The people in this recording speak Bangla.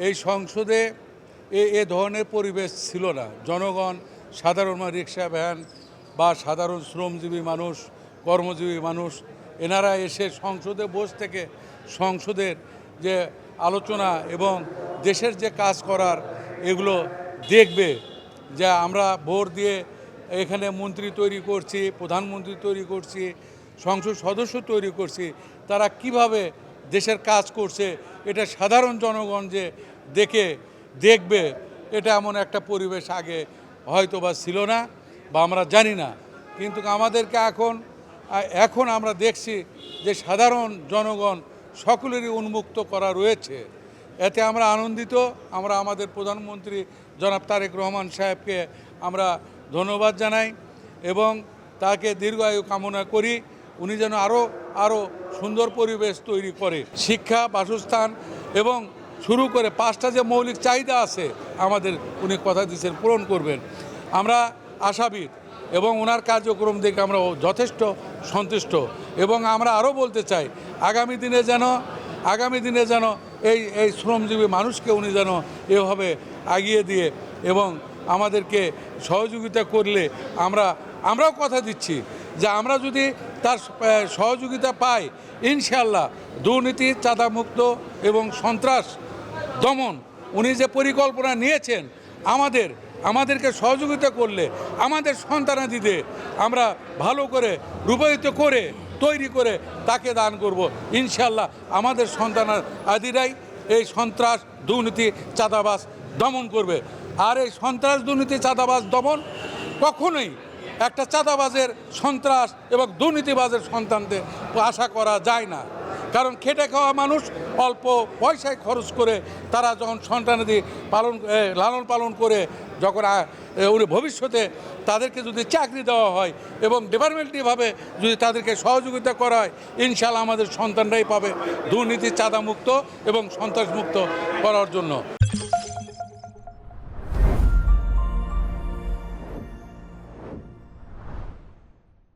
এই সংসদে এ ধরনের পরিবেশ ছিল না। জনগণ, সাধারণ রিক্সা ভ্যান বা সাধারণ শ্রমজীবী মানুষ, কর্মজীবী মানুষ, এনারা এসে সংসদে বসে থেকে সংসদের যে আলোচনা এবং দেশের যে কাজ করার এগুলো দেখবে। যে আমরা ভোট দিয়ে এখানে মন্ত্রী তৈরি করছি, প্রধানমন্ত্রী তৈরি করছি, সংসদ সদস্য তৈরি করছি, তারা কিভাবে দেশের কাজ করছে এটা সাধারণ জনগণ যে দেখবে, এটা এমন একটা পরিবেশ আগে হয়তো বা ছিল না বা আমরা জানি না। কিন্তু আমাদেরকে এখন আমরা দেখছি যে সাধারণ জনগণ সকলেরই উন্মুক্ত করা রয়েছে। এতে আমরা আনন্দিত। আমরা আমাদের প্রধানমন্ত্রী জনাব তারেক রহমান সাহেবকে আমরা ধন্যবাদ জানাই এবং তাকে দীর্ঘায়ু কামনা করি। উনি যেন আরও সুন্দর পরিবেশ তৈরি করে, শিক্ষা, বাসস্থান এবং শুরু করে 5টা যে মৌলিক চাহিদা আছে আমাদের, উনি কথা দিয়েছেন পূরণ করবেন। আমরা আশাবাদী এবং ওনার কার্যক্রম দেখে আমরা যথেষ্ট সন্তুষ্ট এবং আমরা আরও বলতে চাই আগামী দিনে যেন এই শ্রমজীবী মানুষকে উনি যেন এভাবে এগিয়ে দিয়ে এবং আমাদেরকে সহযোগিতা করলে আমরাও কথা দিচ্ছি যে আমরা যদি তার সহযোগিতা পাই, ইনশাআল্লাহ দুর্নীতি, চাঁদামুক্ত এবং সন্ত্রাস দমন উনি যে পরিকল্পনা নিয়েছেন আমাদেরকে সহযোগিতা করলে আমাদের সন্তানাদিদের আমরা ভালো করে রূপায়িত করে তৈরি করে তাকে দান করব। ইনশাআল্লাহ আমাদের সন্তানাদিরাই এই সন্ত্রাস, দুর্নীতি, চাঁদাবাজ দমন করবে। আর এই সন্ত্রাস, দুর্নীতি, চাঁদাবাজ দমন কখনোই একটা চাঁদাবাজের, সন্ত্রাস এবং দুর্নীতিবাজের সন্তানদের আশা করা যায় না। কারণ খেটে খাওয়া মানুষ অল্প পয়সায় খরচ করে তারা যখন সন্তানাদি লালন পালন করে যখন উনি ভবিষ্যতে তাদেরকে যদি চাকরি দেওয়া হয় এবং ডিপার্টমেন্টালিভাবে যদি তাদেরকে সহযোগিতা করা হয়, ইনশাআল্লাহ আমাদের সন্তানরাই পাবে দুর্নীতি, চাঁদামুক্ত এবং সন্ত্রাসমুক্ত করার জন্য।